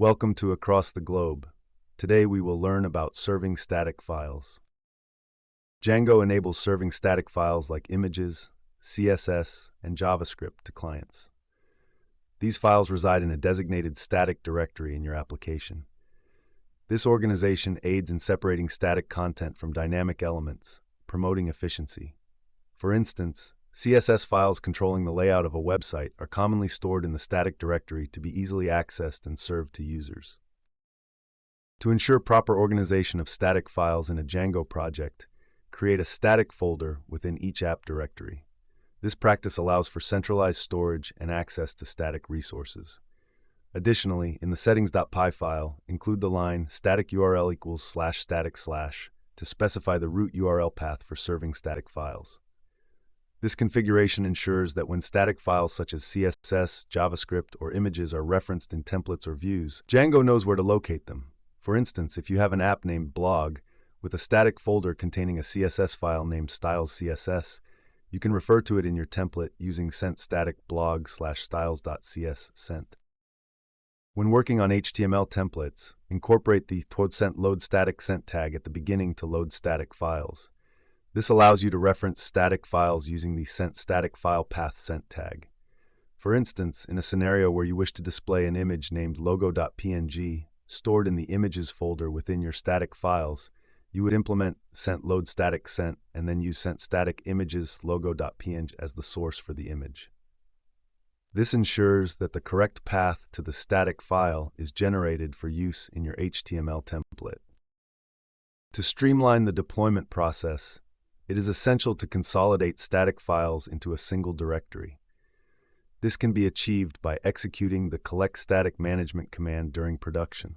Welcome to Across the Globe. Today we will learn about serving static files. Django enables serving static files like images, CSS, and JavaScript to clients. These files reside in a designated static directory in your application. This organization aids in separating static content from dynamic elements, promoting efficiency. For instance, CSS files controlling the layout of a website are commonly stored in the static directory to be easily accessed and served to users. To ensure proper organization of static files in a Django project, create a static folder within each app directory. This practice allows for centralized storage and access to static resources. Additionally, in the settings.py file, include the line static URL equals /static/ to specify the root URL path for serving static files. This configuration ensures that when static files such as CSS, JavaScript, or images are referenced in templates or views, Django knows where to locate them. For instance, if you have an app named blog with a static folder containing a CSS file named styles.css, you can refer to it in your template using sent static blog/styles.cs sent. When working on HTML templates, incorporate the _load_static_sent tag at the beginning to load static files. This allows you to reference static files using the sent static file path sent tag. For instance, in a scenario where you wish to display an image named logo.png stored in the images folder within your static files, you would implement sent load static sent and then use sent static images logo.png as the source for the image. This ensures that the correct path to the static file is generated for use in your HTML template. To streamline the deployment process, it is essential to consolidate static files into a single directory. This can be achieved by executing the collect static management command during production.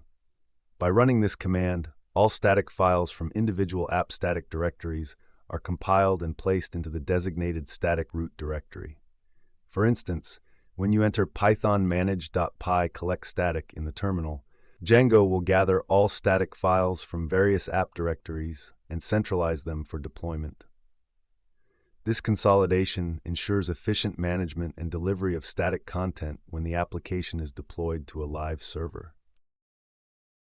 By running this command, all static files from individual app static directories are compiled and placed into the designated static root directory. For instance, when you enter python manage.py collect static in the terminal, Django will gather all static files from various app directories and centralize them for deployment. This consolidation ensures efficient management and delivery of static content when the application is deployed to a live server.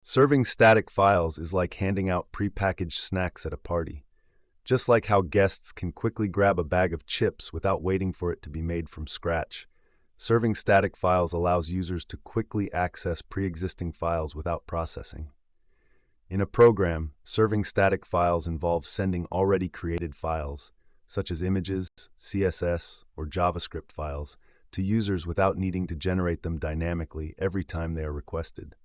Serving static files is like handing out prepackaged snacks at a party. Just like how guests can quickly grab a bag of chips without waiting for it to be made from scratch, serving static files allows users to quickly access pre-existing files without processing. In a program, serving static files involves sending already created files, such as images, CSS, or JavaScript files, to users without needing to generate them dynamically every time they are requested.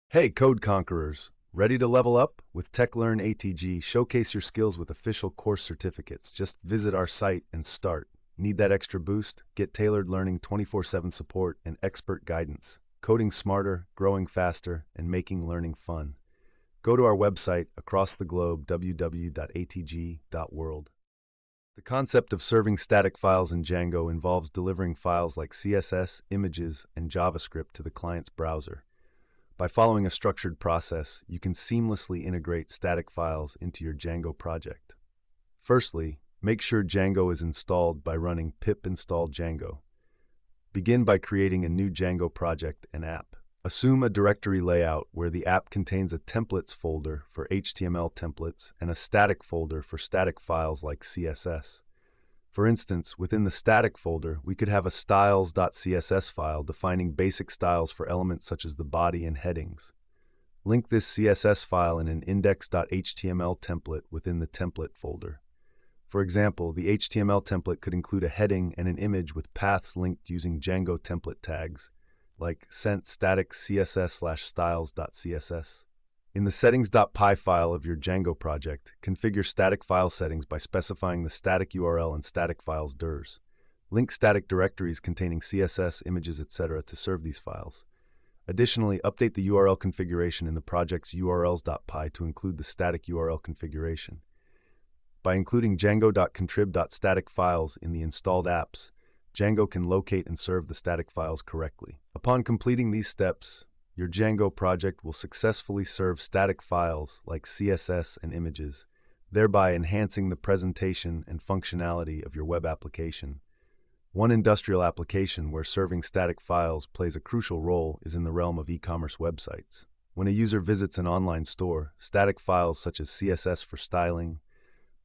Hey, Code Conquerors! Ready to level up? With TechLearn ATG, showcase your skills with official course certificates. Just visit our site and start. Need that extra boost? Get tailored learning, 24/7 support, and expert guidance. Coding smarter, growing faster, and making learning fun. Go to our website across the globe, www.atg.world. The concept of serving static files in Django involves delivering files like CSS, images, and JavaScript to the client's browser. By following a structured process, you can seamlessly integrate static files into your Django project. Firstly, make sure Django is installed by running pip install Django. Begin by creating a new Django project and app. Assume a directory layout where the app contains a templates folder for HTML templates and a static folder for static files like CSS. For instance, within the static folder, we could have a styles.css file defining basic styles for elements such as the body and headings. Link this CSS file in an index.html template within the template folder. For example, the HTML template could include a heading and an image with paths linked using Django template tags, like sent static css/styles.css. In the settings.py file of your Django project, configure static file settings by specifying the static URL and static files dirs. Link static directories containing CSS, images, etc. to serve these files. Additionally, update the URL configuration in the project's urls.py to include the static URL configuration. By including django.contrib.static files in the installed apps, Django can locate and serve the static files correctly. Upon completing these steps, your Django project will successfully serve static files like CSS and images, thereby enhancing the presentation and functionality of your web application. One industrial application where serving static files plays a crucial role is in the realm of e-commerce websites. When a user visits an online store, static files such as CSS for styling,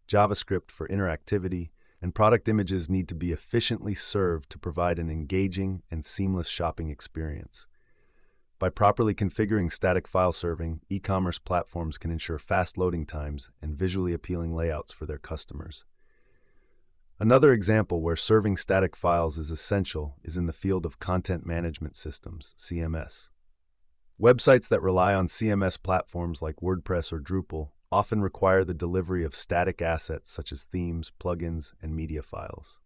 JavaScript for interactivity, and product images need to be efficiently served to provide an engaging and seamless shopping experience. By properly configuring static file serving, e-commerce platforms can ensure fast loading times and visually appealing layouts for their customers. Another example where serving static files is essential is in the field of content management systems, CMS. Websites that rely on CMS platforms like WordPress or Drupal often require the delivery of static assets such as themes, plugins, and media files.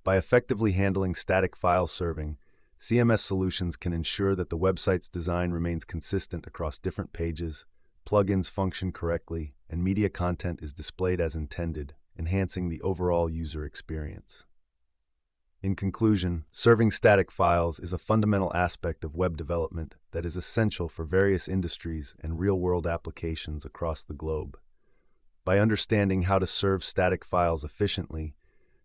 By effectively handling static file serving, CMS solutions can ensure that the website's design remains consistent across different pages, plugins function correctly, and media content is displayed as intended, enhancing the overall user experience. In conclusion, serving static files is a fundamental aspect of web development that is essential for various industries and real-world applications across the globe. By understanding how to serve static files efficiently,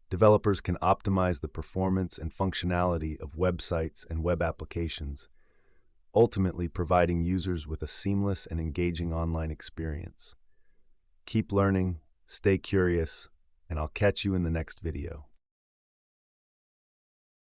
developers can optimize the performance and functionality of websites and web applications, ultimately providing users with a seamless and engaging online experience. Keep learning, stay curious, and I'll catch you in the next video.